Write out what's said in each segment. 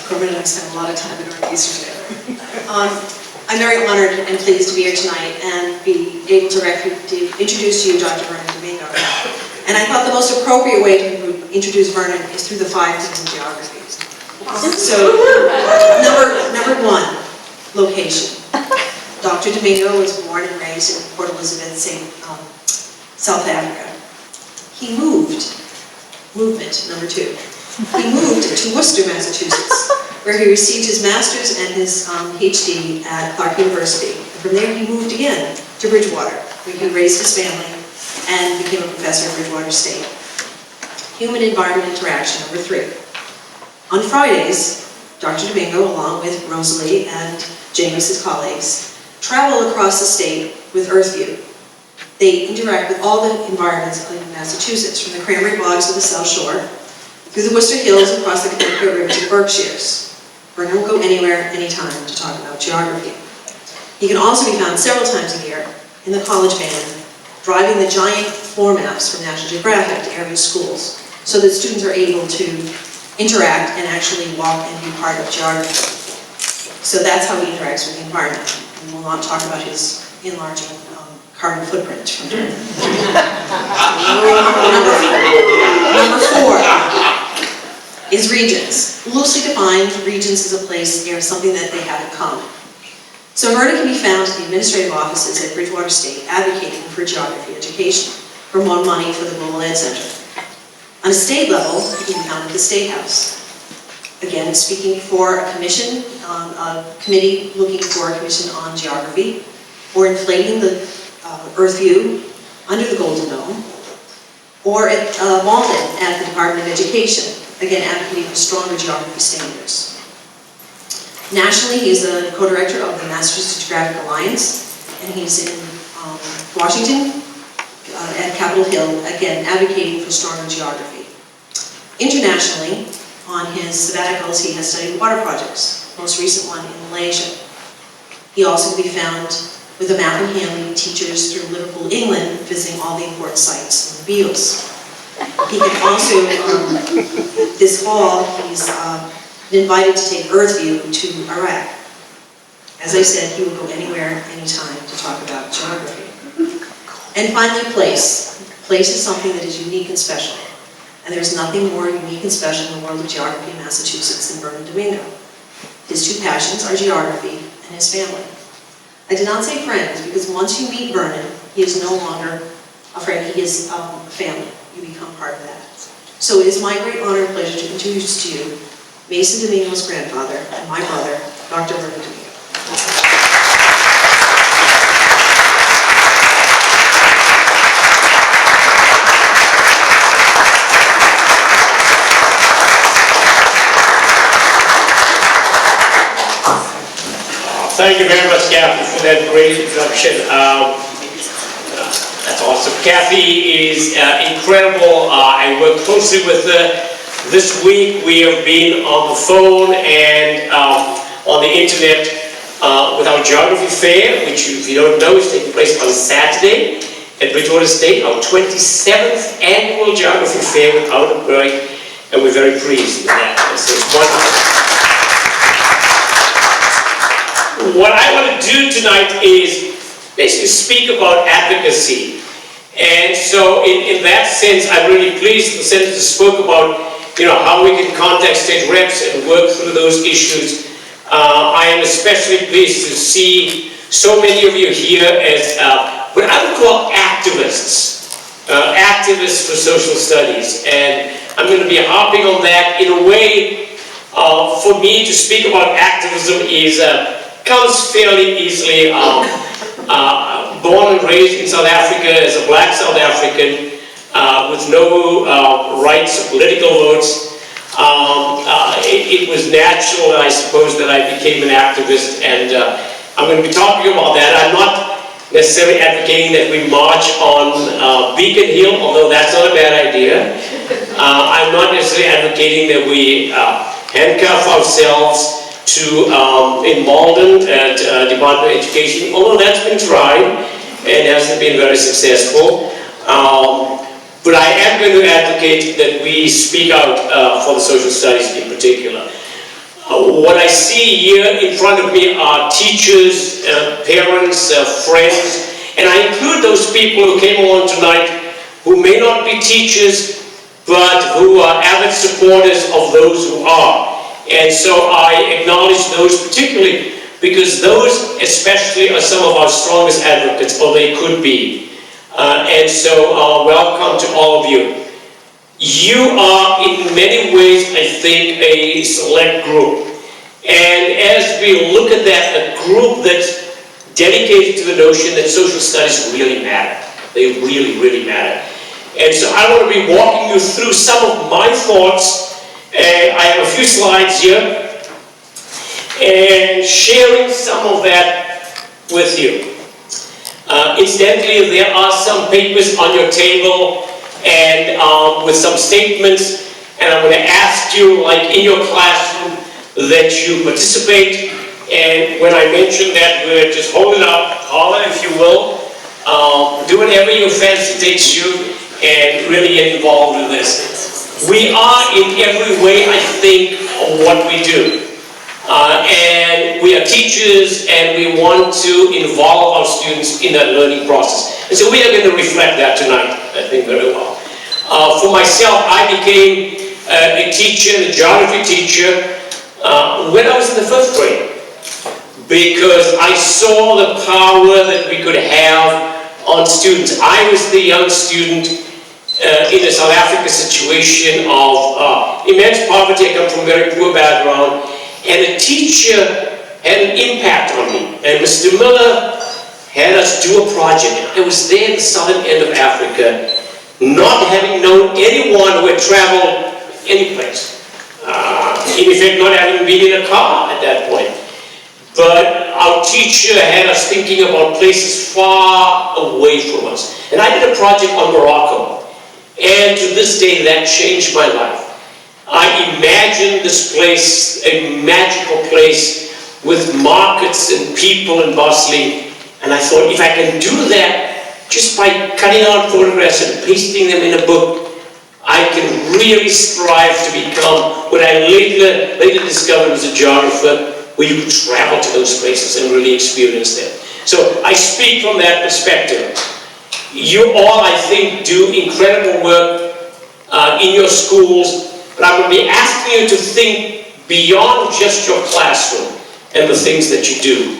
Corbin and I spent a lot of time in Northeastern together. I'm very honored and pleased to be here tonight and be able to introduce to you Dr. Vernon Domingo. And I thought the most appropriate way to introduce Vernon is through the 5 things of geography. So, number 1, location. Dr. Domingo was born and raised in Port Elizabeth, South Africa. He movement, number 2. He moved to Worcester, Massachusetts, where he received his master's and his PhD at Clark University. And from there he moved again to Bridgewater, where he raised his family and became a professor at Bridgewater State. Human-environment interaction, number 3. On Fridays, Dr. Domingo, along with Rosalie and James, his colleagues, travel across the state with Earthview. They interact with all the environments in Massachusetts, from the cranberry bogs of the South Shore, through the Worcester Hills, across the Connecticut River to the Berkshires. Vernon will go anywhere, anytime to talk about geography. He can also be found several times a year in the college van, driving the giant floor maps from National Geographic to area schools, so that students are able to interact and actually walk and be part of geography. So that's how he interacts with the environment. And we'll not talk about his enlarging carbon footprint from time to time. Number 4 is regions. Loosely defined, regions is a place or something that they have in common. So Vernon can be found at the administrative offices at Bridgewater State advocating for geography education, for more money for the Global Ed Center. On a state level, he can be found at the State House. Again, speaking for a commission, a committee looking for a commission on geography, or inflating the Earthview under the Golden Dome, or at Malden at the Department of Education, again advocating for stronger geography standards. Nationally, he is a co-director of the Massachusetts Geographic Alliance, and he's in Washington at Capitol Hill, again advocating for stronger geography. Internationally, on his sabbaticals, he has studied water projects, most recent one in Malaysia. He also can be found with a map in hand leading teachers through Liverpool, England, visiting all the important sites in the Beatles. He can also, this fall, he's been invited to take Earthview to Iraq. As I said, he will go anywhere, anytime to talk about geography. And finally, place. Place is something that is unique and special. And there's nothing more unique and special in the world of geography in Massachusetts than Vernon Domingo. His 2 passions are geography and his family. I did not say friends, because once you meet Vernon, he is no longer a friend, he is family. You become part of that. So it is my great honor and pleasure to introduce to you Mason Domingo's grandfather and my brother, Dr. Vernon Domingo. Thank you very much, Kathy, for that great introduction. That's awesome. Kathy is incredible. I work closely with her. This week we have been on the phone and on the internet with our geography fair, which, if you don't know, is taking place on Saturday at Bridgewater State, our 27th annual geography fair without a break, and we're very pleased with that. So it's wonderful. What I want to do tonight is basically speak about advocacy. And so in that sense, I'm really pleased the senator spoke about how we can contact state reps and work through those issues. I am especially pleased to see so many of you here as what I would call activists. Activists for social studies. And I'm going to be harping on that in a way. For me to speak about activism comes fairly easily. Born and raised in South Africa as a black South African with no rights or political votes, it was natural, I suppose, that I became an activist, and I'm going to be talking about that. I'm not necessarily advocating that we march on Beacon Hill, although that's not a bad idea. I'm not necessarily advocating that we handcuff ourselves to in Malden at Department of Education, although that's been tried and hasn't been very successful. But I am going to advocate that we speak out for the social studies in particular. What I see here in front of me are teachers, parents, friends, and I include those people who came along tonight who may not be teachers, but who are avid supporters of those who are. And so I acknowledge those particularly because those especially are some of our strongest advocates, or they could be. And so welcome to all of you. You are in many ways, I think, a select group. And as we look at that, a group that's dedicated to the notion that social studies really matter. They really, really matter. And so I want to be walking you through some of my thoughts. I have a few slides here, and sharing some of that with you. Incidentally, there are some papers on your table and with some statements, and I'm going to ask you, like in your classroom, that you participate. And when I mention that, we'll just hold it up, holler if you will, do whatever your fancy takes you, and really get involved with this. We are in every way, I think, what we do. And we are teachers, and we want to involve our students in that learning process. And so we are going to reflect that tonight, I think, very well. For myself, I became a teacher, a geography teacher, when I was in the 5th grade, because I saw the power that we could have on students. I was the young student in a South Africa situation of immense poverty. I come from a very poor background, and a teacher had an impact on me. And Mr. Miller had us do a project. I was there in the southern end of Africa, not having known anyone who had traveled any place. In effect, not having been in a car at that point. But our teacher had us thinking about places far away from us. And I did a project on Morocco. And to this day, that changed my life. I imagined this place, a magical place with markets and people and bustling. And I thought, if I can do that just by cutting out photographs and pasting them in a book, I can really strive to become what I later discovered was a geographer, where you could travel to those places and really experience them. So I speak from that perspective. You all, I think, do incredible work in your schools, but I'm going to be asking you to think beyond just your classroom and the things that you do,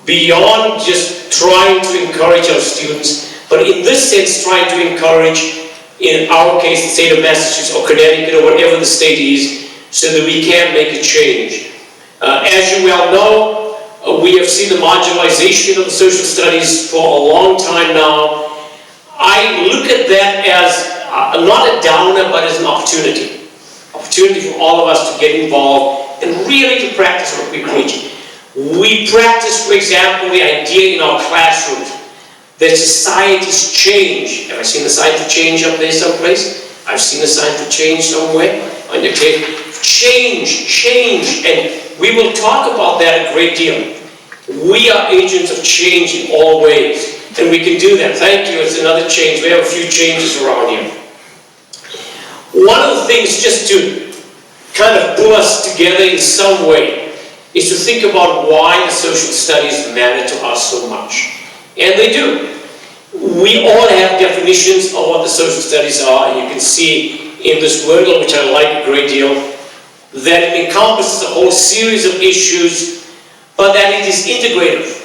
beyond just trying to encourage our students, but in this sense, trying to encourage, in our case, the state of Massachusetts or Connecticut or whatever the state is, so that we can make a change. As you well know, we have seen the marginalization of the social studies for a long time now. I look at that as not a downer, but as an opportunity. Opportunity for all of us to get involved and really to practice what we preach. We practice, for example, the idea in our classrooms that societies change. Have I seen the sign for change up there someplace? I've seen the sign for change somewhere. Okay. Change, and we will talk about that a great deal. We are agents of change in all ways. And we can do that. Thank you. It's another change. We have a few changes around here. One of the things, just to kind of pull us together in some way, is to think about why the social studies matter to us so much. And they do. We all have definitions of what the social studies are, and you can see in this wordle, which I like a great deal, that it encompasses a whole series of issues, but that it is integrative.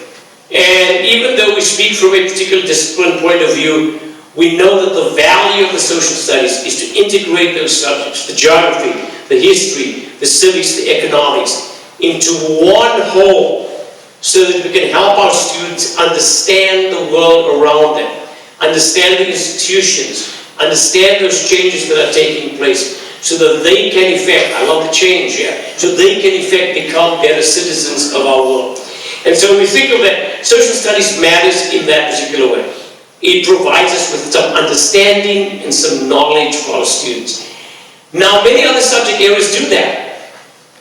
And even though we speak from a particular discipline point of view, we know that the value of the social studies is to integrate those subjects, the geography, the history, the civics, the economics, into one whole, so that we can help our students understand the world around them, understand the institutions, understand those changes that are taking place, so that they can effect, I love the change here, so they can effect become better citizens of our world. And so we think of that, social studies matters in that particular way. It provides us with some understanding and some knowledge for our students. Now, many other subject areas do that,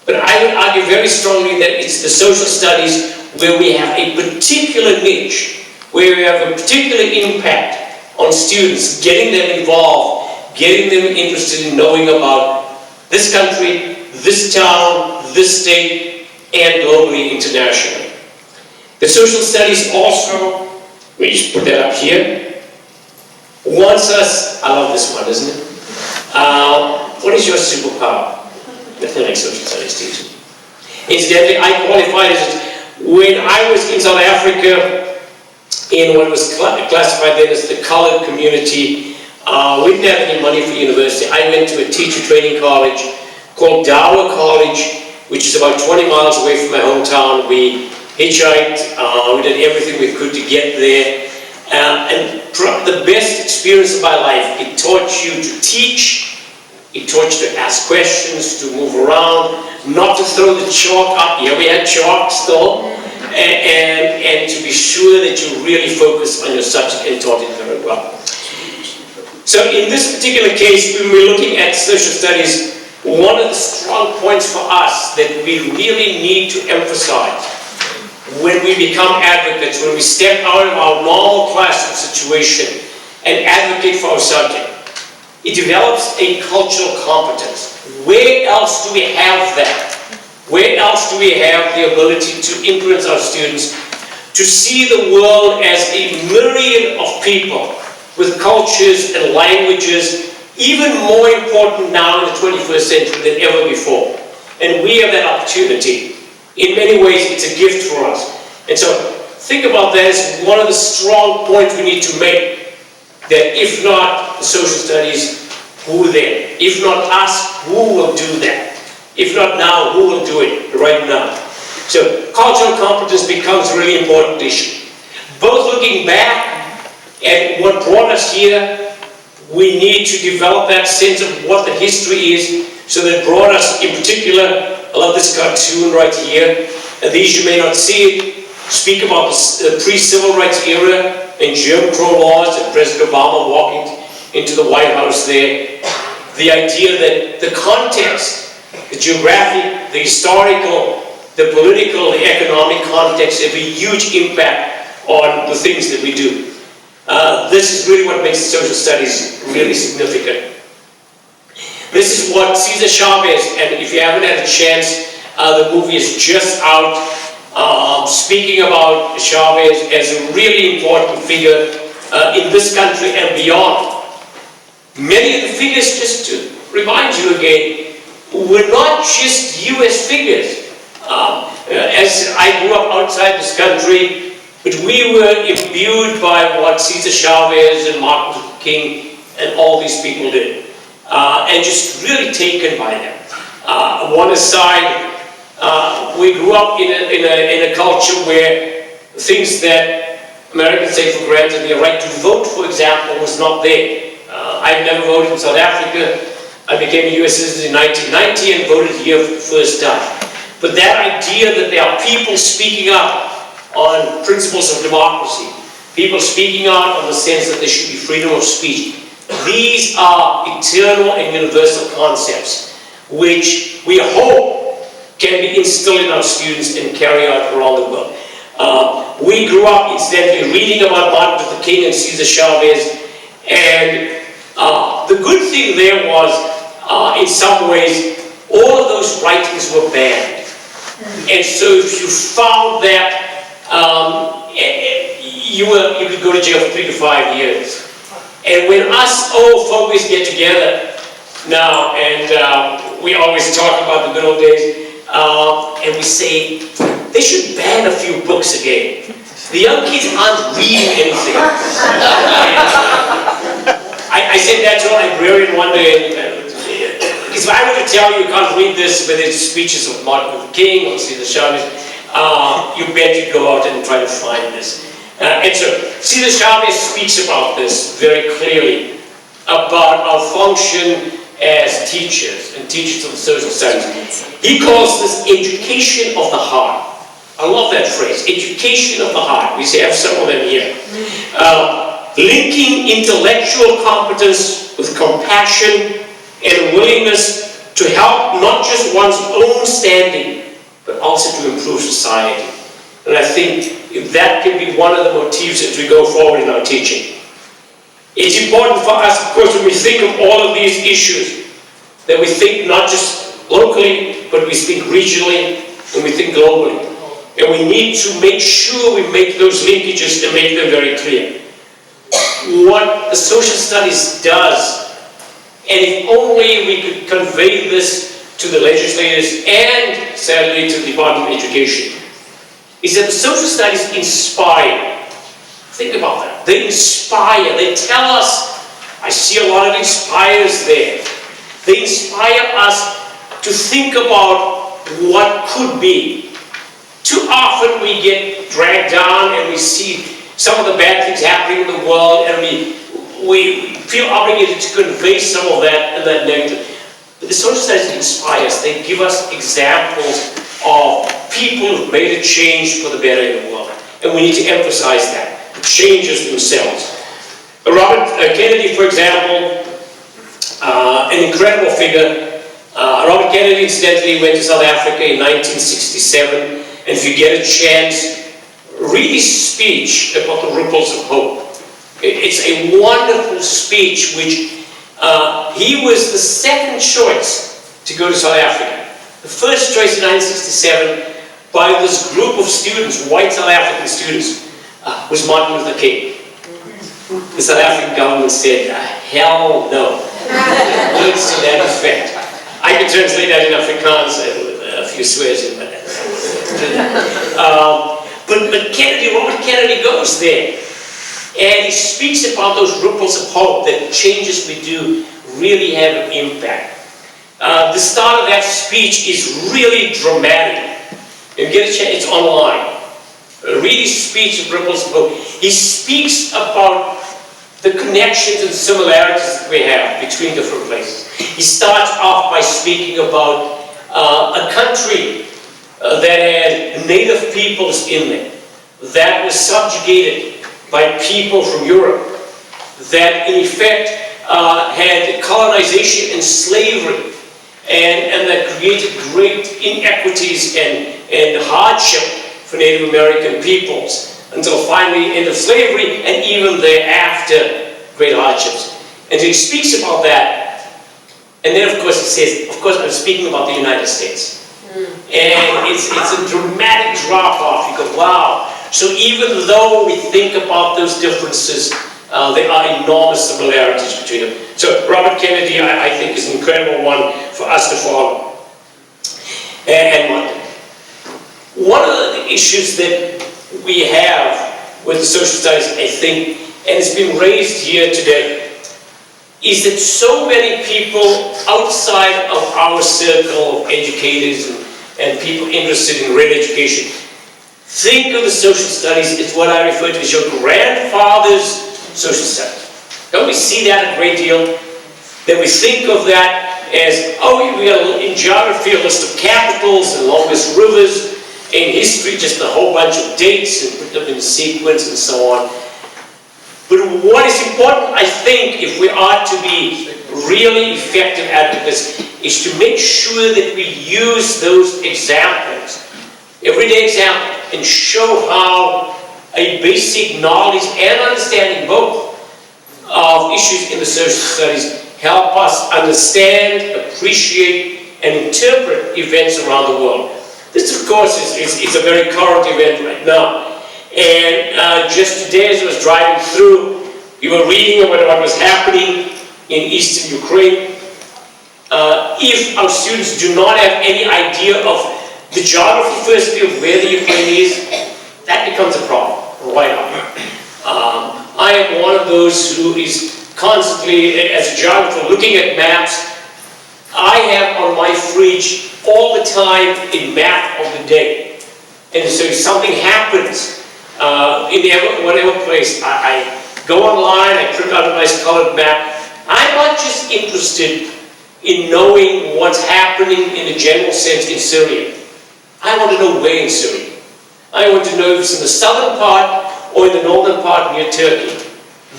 but I would argue very strongly that it's the social studies where we have a particular niche, where we have a particular impact on students, getting them involved, getting them interested in knowing about this country, this town, this state and globally, internationally. The social studies also, we just put that up here, wants us, I love this one, isn't it? What is your superpower? Nothing like social studies teaching. Incidentally, I qualified as, when I was in South Africa, in what was classified then as the colored community, we didn't have any money for university. I went to a teacher training college called Dower College, which is about 20 miles away from my hometown. We hitchhiked, we did everything we could to get there. And the best experience of my life, it taught you to teach, it taught you to ask questions, to move around, not to throw the chalk up. Yeah, we had chalk still, and to be sure that you really focus on your subject and taught it very well. So in this particular case, when we're looking at social studies, one of the strong points for us that we really need to emphasize when we become advocates, when we step out of our normal classroom situation and advocate for our subject, it develops a cultural competence. Where else do we have that? Where else do we have the ability to influence our students to see the world as a myriad of people with cultures and languages, even more important now in the 21st century than ever before? And we have that opportunity. In many ways, it's a gift for us. And so, think about that as one of the strong points we need to make. That if not the social studies, who then? If not us, who will do that? If not now, who will do it right now? So, cultural competence becomes a really important issue. Both looking back at what brought us here, we need to develop that sense of what the history is, so that brought us, in particular, I love this cartoon right here, and these you may not see it, speak about the pre-civil rights era and Jim Crow laws and President Obama walking into the White House there. The idea that the context, the geographic, the historical, the political, the economic context have a huge impact on the things that we do. This is really what makes social studies really significant. This is what Cesar Chavez, and if you haven't had a chance, the movie is just out, speaking about Chavez as a really important figure in this country and beyond. Many of the figures, just to remind you again, were not just US figures. As I grew up outside this country, but we were imbued by what Cesar Chavez and Martin Luther King and all these people did. And just really taken by them. One aside, we grew up in a culture where things that Americans take for granted, the right to vote, for example, was not there. I've never voted in South Africa. I became a US citizen in 1990 and voted here for the first time. But that idea that there are people speaking up on principles of democracy, people speaking out on the sense that there should be freedom of speech, these are eternal and universal concepts which we hope can be instilled in our students and carry out around the world. We grew up, incidentally, reading about Martin Luther King and Cesar Chavez, and the good thing there was, in some ways, all of those writings were banned. And so if you found that, you could go to jail for 3 to 5 years. And when us old folks get together now, and we always talk about the good old days, and we say, they should ban a few books again. The young kids aren't reading anything. I said that to a librarian one day, because if I were to tell you can't read this, but it's speeches of Martin Luther King or Cesar Chavez, you bet you'd go out and try to find this. And so Cesar Chavez speaks about this very clearly, about our function as teachers and teachers of the social studies. He calls this education of the heart. I love that phrase, education of the heart. We have some of them here. Linking intellectual competence with compassion and willingness to help not just one's own standing, but also to improve society. And I think that can be one of the motifs as we go forward in our teaching. It's important for us, of course, when we think of all of these issues, that we think not just locally, but we think regionally, and we think globally. And we need to make sure we make those linkages and make them very clear. What the social studies does, and if only we could convey this to the legislators and, sadly, to the Department of Education, is that the social studies inspire. Think about that. They inspire. They tell us, I see a lot of inspires there. They inspire us to think about what could be. Too often we get dragged down and we see some of the bad things happening in the world, and we feel obligated to convey some of that and that negative. But the social studies inspire us. They give us examples of people who've made a change for the better in the world. And we need to emphasize that. The changes themselves. Robert Kennedy, for example, an incredible figure. Robert Kennedy, incidentally, went to South Africa in 1967. And if you get a chance, read his speech about the ripples of hope. It's a wonderful speech, which he was the second choice to go to South Africa. The first choice in 1967 by this group of students, white South African students, was Martin Luther King. The South African government said, hell no. Words to that effect. I can translate that in Afrikaans with a few swears in it. But Kennedy, Robert Kennedy goes there. And he speaks about those ripples of hope, that changes we do really have an impact. The start of that speech is really dramatic. If you get a chance, it's online. Read his speech of ripples of hope. He speaks about the connections and similarities that we have between different places. He starts off by speaking about a country that had native peoples in it, that was subjugated by people from Europe, that in effect had colonization and slavery, and that created great inequities and hardship for Native American peoples, until finally end of slavery, and even thereafter, great hardships. And so he speaks about that, and then of course he says, of course I'm speaking about the United States. And it's a dramatic drop-off. You go, wow. So even though we think about those differences, there are enormous similarities between them. So Robert Kennedy, I think, is an incredible one for us to follow. And one of the issues that we have with the social studies, I think, and it's been raised here today, is that so many people outside of our circle of educators and people interested in real education think of the social studies as what I refer to as your grandfather's social studies. Don't we see that a great deal? That we think of that as, oh, we got in geography a list of capitals and longest rivers, in history just a whole bunch of dates and put them in sequence and so on. But what is important, I think, if we are to be really effective advocates, is to make sure that we use those examples, everyday examples, and show how a basic knowledge and understanding both of issues in the social studies help us understand, appreciate, and interpret events around the world. This, of course, is a very current event right now. And just today, as I was driving through, we were reading about what was happening in eastern Ukraine. If our students do not have any idea of the geography, firstly, of where the Ukraine is, that becomes a problem right on. I am one of those who is constantly, as a geographer, looking at maps. I have on my fridge all the time a map of the day. And so if something happens in whatever place, I go online, I print out a nice colored map. I'm not just interested in knowing what's happening in a general sense in Syria. I want to know where in Syria. I want to know if it's in the southern part or in the northern part near Turkey.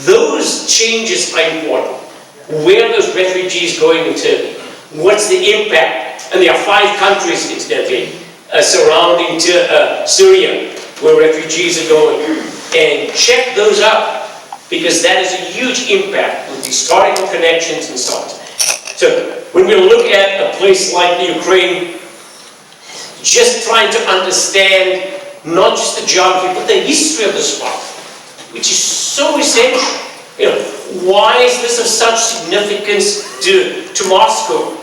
Those changes are important. Where are those refugees going in Turkey? What's the impact? And there are 5 countries, incidentally, surrounding Syria, where refugees are going. And check those out, because that is a huge impact with historical connections and so on. So when we look at a place like the Ukraine, just trying to understand not just the geography, but the history of the spot, which is so essential. You know, why is this of such significance to Moscow?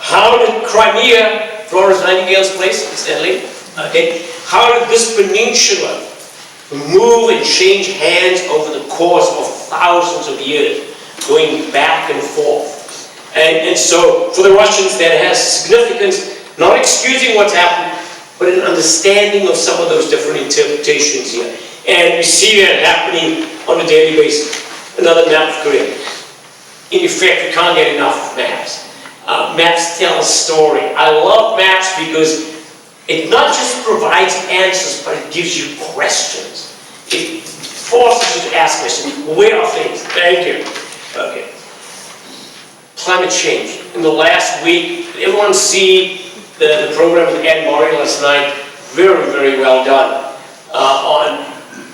How did Crimea, Florence Nightingale's place, incidentally, okay, how did this peninsula move and change hands over the course of thousands of years, going back and forth? And so, for the Russians, that has significance, not excusing what's happened, but an understanding of some of those different interpretations here. And we see that happening on a daily basis. Another map of Korea. In effect, we can't get enough of maps. Maps tell a story. I love maps because it not just provides answers, but it gives you questions. It forces you to ask questions. Where are things? Thank you. Okay. Climate change. In the last week, did everyone see the program with Ed Murray last night? Very, very well done. On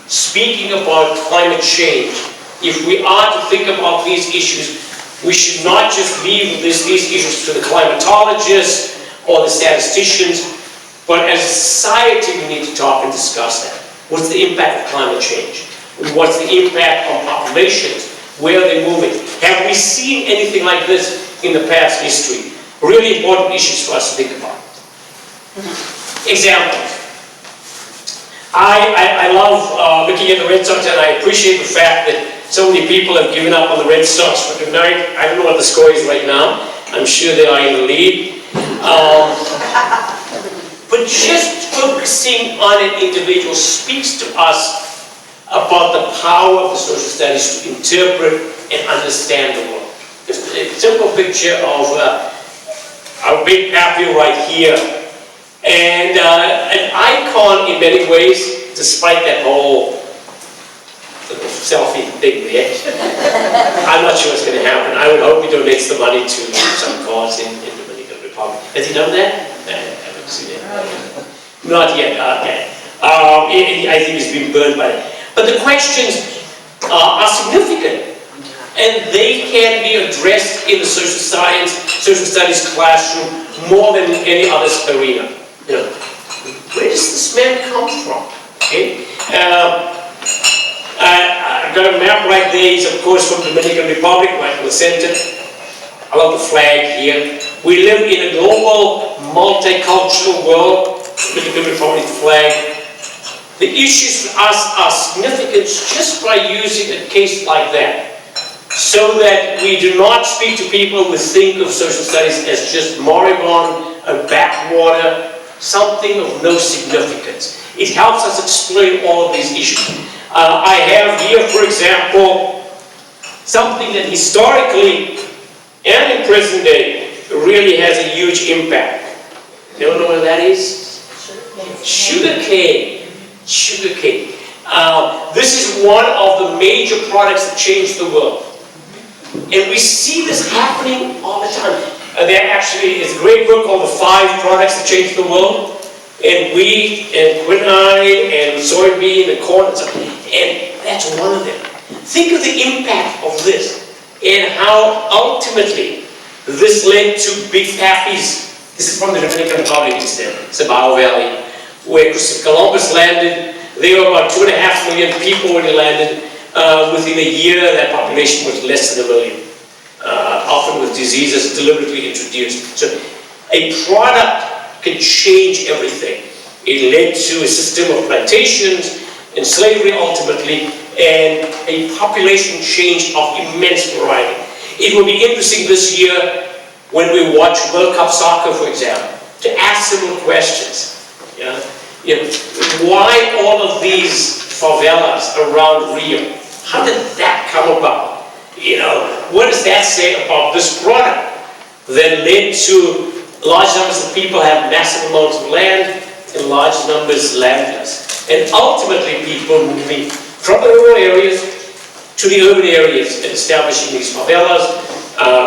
speaking about climate change. If we are to think about these issues, we should not just leave these issues to the climatologists or the statisticians, but as a society we need to talk and discuss that. What's the impact of climate change? What's the impact on populations? Where are they moving? Have we seen anything like this in the past history? Really important issues for us to think about. Examples. I love looking at the Red Sox, and I appreciate the fact that so many people have given up on the Red Sox for tonight. I don't know what the score is right now. I'm sure they are in the lead. But just focusing on an individual speaks to us about the power of the social studies to interpret and understand the world. Just a simple picture of our big pappy right here. And an icon in many ways, despite that whole selfie thing there. I'm not sure what's going to happen. I would hope he donates the money to some cause in the Dominican Republic. Has he done that? I haven't seen it. Not yet. Okay. I think he's been burned by it. But the questions are significant, and they can be addressed in the social studies classroom more than in any other arena. You know, where does this man come from? Okay. I've got a map right there. It's of course from the Dominican Republic, right in the center. I love the flag here. We live in a global, multicultural world. Dominican Republic flag. The issues for us are significant just by using a case like that, so that we do not speak to people who think of social studies as just moribund, a backwater, something of no significance. It helps us explain all of these issues. I have here, for example, something that historically and in present day really has a huge impact. You don't know what that is? Sugar cane. Sugar cane. This is one of the major products that changed the world. And we see this happening all the time. There actually is a great book called The 5 Products That Changed the World. And wheat, and quinine, and soybean, and corn, and stuff. And that's one of them. Think of the impact of this, and how ultimately this led to big pappies. This is from the Dominican Republic instead, Cibao Valley, where Christopher Columbus landed. There were about 2.5 million people when he landed. Within a year, that population was less than 1 million. Often with diseases deliberately introduced. So a product can change everything. It led to a system of plantations and slavery ultimately, and a population change of immense variety. It will be interesting this year when we watch World Cup soccer, for example, to ask similar questions. Why all of these favelas around Rio? How did that come about? What does that say about this product that led to large numbers of people have massive amounts of land and large numbers landless? And ultimately people moving from the rural areas to the urban areas and establishing these favelas,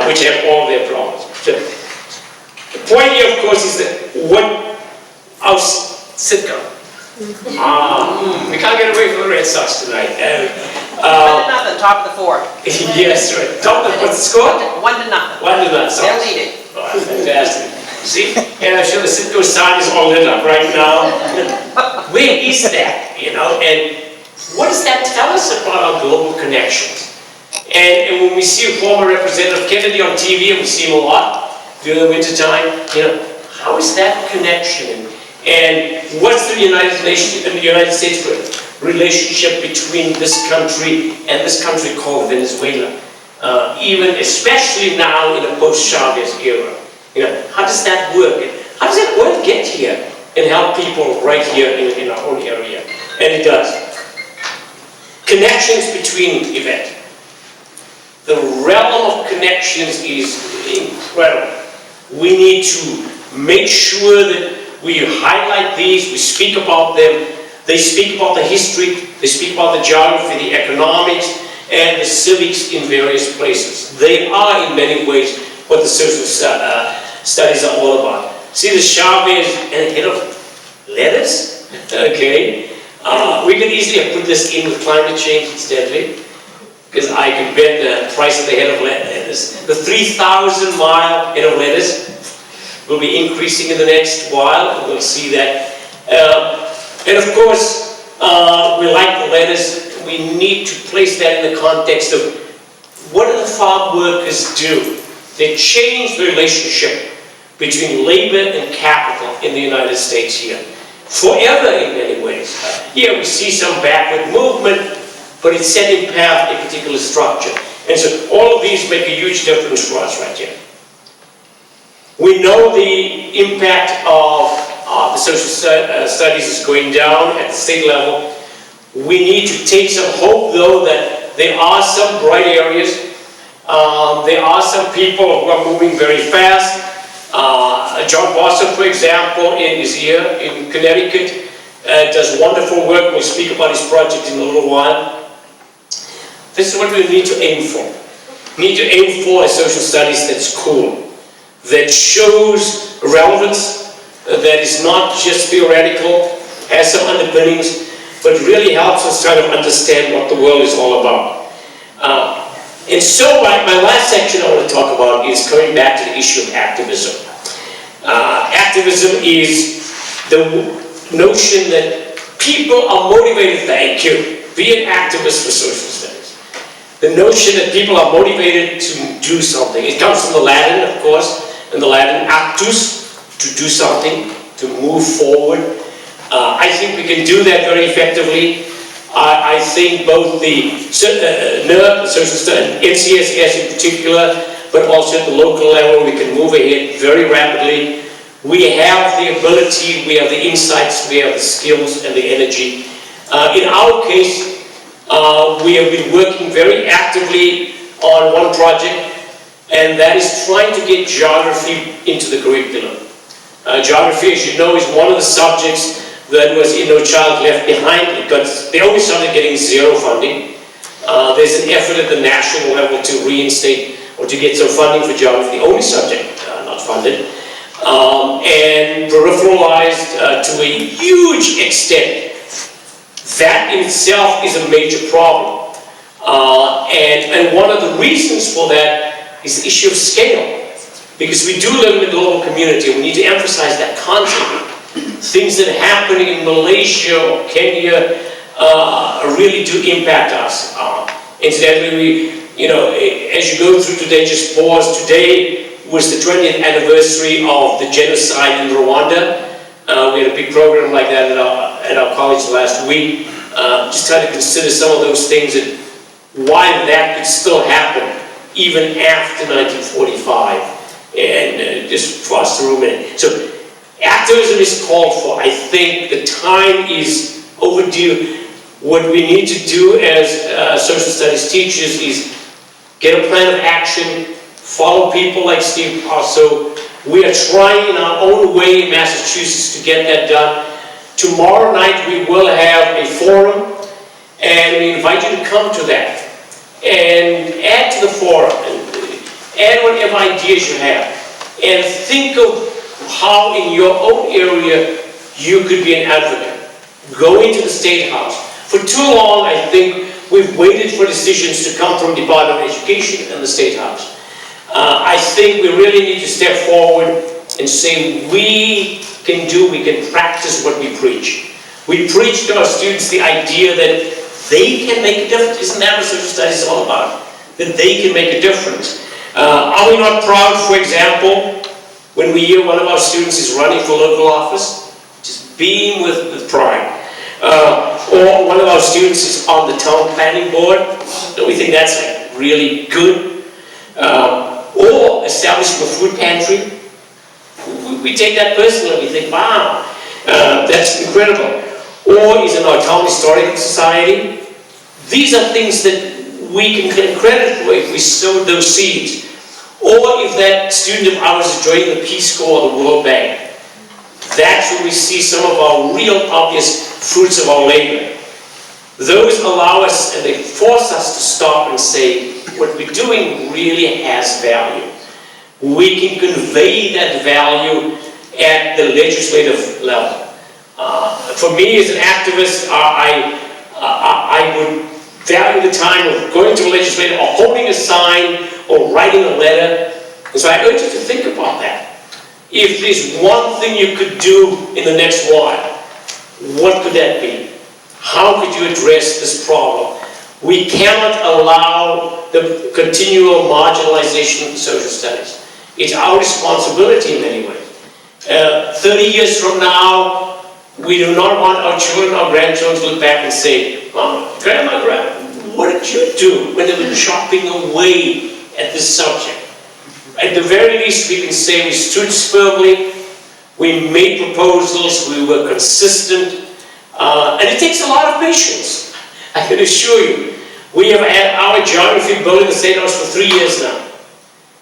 which have all their problems. So, the point here, of course, is that what our sitcom. We can't get away from the Red Sox tonight. 1-0, top of the 4. Yes, right. What's the score? 1-0. 1-0. They're leading. Oh, fantastic. See, and I'm sure the Citgo sign is all lit up right now. Where is that, and what does that tell us about our global connections? And when we see a former Representative Kennedy on TV, and we see him a lot during the winter time, how is that connection? And what's the United States relationship between this country and this country called Venezuela? Even especially now in a post-Chavez era. How does that work? How does that work get here and help people right here in our own area? And it does. Connections between events. The realm of connections is incredible. We need to make sure that we highlight these, we speak about them. They speak about the history, they speak about the geography, the economics, and the civics in various places. They are in many ways what the social studies are all about. See the Chavez and a hit of lettuce? Okay. We could easily have put this in with climate change instead, because I could bet the price of the head of lettuce, the 3,000-mile head of lettuce, will be increasing in the next while, and we'll see that. And of course, we like the lettuce. We need to place that in the context of what do the farm workers do? They change the relationship between labor and capital in the United States here. Forever in many ways. Here we see some backward movement, but it's set in path a particular structure. And so all of these make a huge difference for us right here. We know the impact of the social studies is going down at the state level. We need to take some hope, though, that there are some bright areas. There are some people who are moving very fast. John Boston, for example, is here in Connecticut, does wonderful work. We'll speak about his project in a little while. This is what we need to aim for. We need to aim for a social studies that's cool, that shows relevance, that is not just theoretical, has some underpinnings, but really helps us kind of understand what the world is all about. And so my last section I want to talk about is coming back to the issue of activism. Activism is the notion that people are motivated, thank you, be an activist for social studies. The notion that people are motivated to do something. It comes from the Latin, of course, and the Latin actus, to do something, to move forward. I think we can do that very effectively. I think both the NERP, the social studies, NCSS in particular, but also at the local level, we can move ahead very rapidly. We have the ability, we have the insights, we have the skills and the energy. In our case, we have been working very actively on one project, and that is trying to get geography into the curriculum. Geography, as you know, is one of the subjects that was in No Child Left Behind, because they only started getting zero funding. There's an effort at the national level to reinstate or to get some funding for geography, the only subject not funded, and peripheralized to a huge extent. That in itself is a major problem. And one of the reasons for that is the issue of scale. Because we do live in a global community, we need to emphasize that concept. Things that happen in Malaysia or Kenya really do impact us. Incidentally, as you go through today, just pause. Today was the 20th anniversary of the genocide in Rwanda. We had a big program like that at our college last week. Just trying to consider some of those things and why that could still happen even after 1945. And just for us to ruminate. So activism is called for. I think the time is overdue. What we need to do as social studies teachers is get a plan of action, follow people like Steve Passo. We are trying in our own way in Massachusetts to get that done. Tomorrow night we will have a forum, and we invite you to come to that and add to the forum. Add whatever ideas you have, and think of how in your own area you could be an advocate. Go into the State House. For too long, I think we've waited for decisions to come from Department of Education and the State House. I think we really need to step forward and say we can practice what we preach. We preach to our students the idea that they can make a difference. Isn't that what social studies is all about? That they can make a difference. Are we not proud, for example, when we hear one of our students is running for local office? Just beam with pride. Or one of our students is on the town planning board. Don't we think that's like really good? Or establishing a food pantry. We take that personally. We think, wow, that's incredible. Or is in our town historical society. These are things that we can claim credit for if we sowed those seeds. Or if that student of ours is joining the Peace Corps or the World Bank. That's when we see some of our real obvious fruits of our labor. Those allow us and they force us to stop and say, what we're doing really has value. We can convey that value at the legislative level. For me as an activist, I would value the time of going to a legislator or holding a sign or writing a letter. And so I urge you to think about that. If there's one thing you could do in the next while, what could that be? How could you address this problem? We cannot allow the continual marginalization of social studies. It's our responsibility in many ways. 30 years from now, we do not want our children, our grandchildren to look back and say, Mom, Grandma, what did you do when they were chopping away at this subject? At the very least, we can say we stood firmly, we made proposals, we were consistent, and it takes a lot of patience, I can assure you. We have had our geography built in the State House for 3 years now,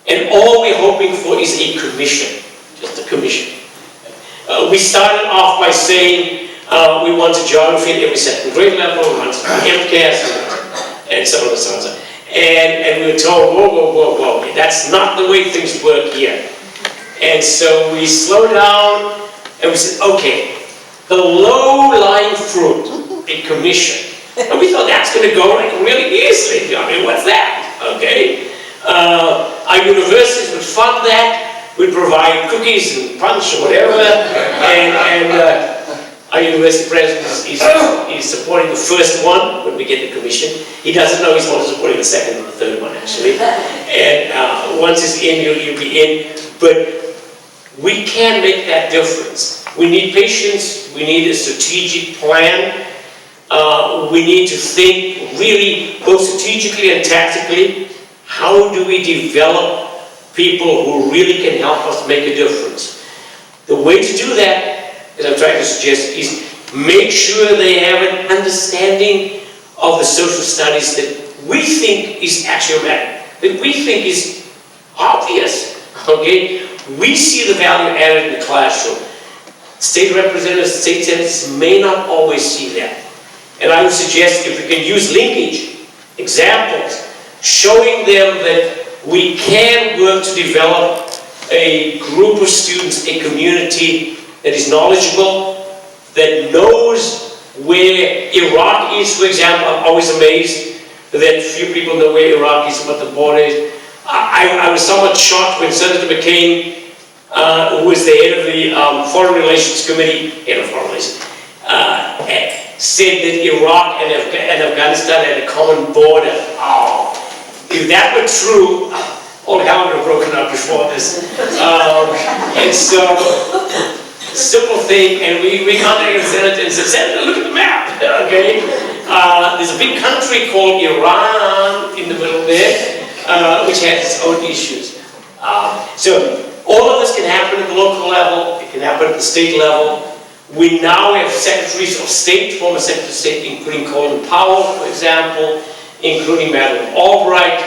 and all we're hoping for is a commission, just a commission. We started off by saying we want a geography at every second grade level, we want MCAS, and so on and so on. And we were told, whoa, that's not the way things work here. And so we slowed down and we said, okay, the low-lying fruit, a commission. And we thought that's going to go like really easily. I mean, what's that? Okay. Our universities would fund that. We'd provide cookies and punch or whatever. And our university president is supporting the first one when we get the commission. He doesn't know he's also supporting the second and the third one, actually. And once he's in, he'll be in. But we can make that difference. We need patience. We need a strategic plan. We need to think really both strategically and tactically. How do we develop people who really can help us make a difference? The way to do that, as I'm trying to suggest, is make sure they have an understanding of the social studies that we think is axiomatic, that we think is obvious, okay? We see the value added in the classroom. State representatives, state senators may not always see that. And I would suggest if we can use linkage, examples, showing them that we can work to develop a group of students, a community that is knowledgeable, that knows where Iraq is, for example. I'm always amazed that few people know where Iraq is, what the border is. I was somewhat shocked when Senator McCain, who was the head of the Foreign Relations Committee, said that Iraq and Afghanistan had a common border. Oh, if that were true, all hell would have broken up before this. And so, simple thing, and we contacted the Senator and said, Senator, look at the map, okay? There's a big country called Iran in the middle there, which has its own issues. So, all of this can happen at the local level, it can happen at the state level. We now have secretaries of state, former secretaries of state, including Colin Powell, for example, including Madeleine Albright,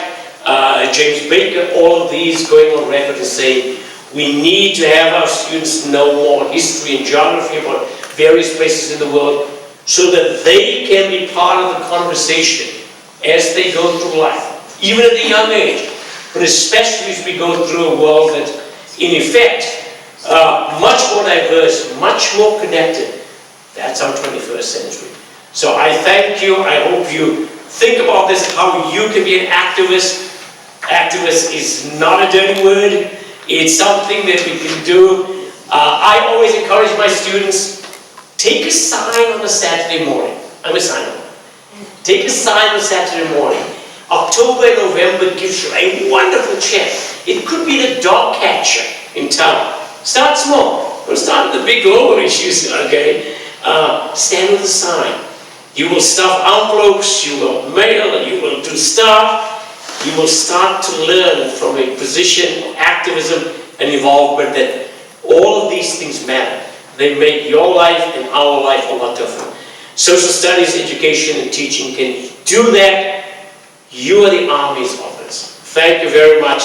James Baker, all of these going on record and saying we need to have our students know more history and geography about various places in the world so that they can be part of the conversation as they go through life, even at a young age, but especially as we go through a world that, in effect, much more diverse, much more connected. That's our 21st century. So I thank you. I hope you think about this, how you can be an activist. Activist is not a dirty word. It's something that we can do. I always encourage my students, take a sign on a Saturday morning. I'm a signer. Take a sign on Saturday morning. October and November gives you a wonderful chance. It could be the dog catcher in town. Start small. Don't start with the big global issues, okay? Stand with a sign. You will stuff envelopes, you will mail, you will do stuff. You will start to learn from a position of activism and involvement that all of these things matter. They make your life and our life a lot different. Social studies, education, and teaching can do that. You are the armies of this. Thank you very much.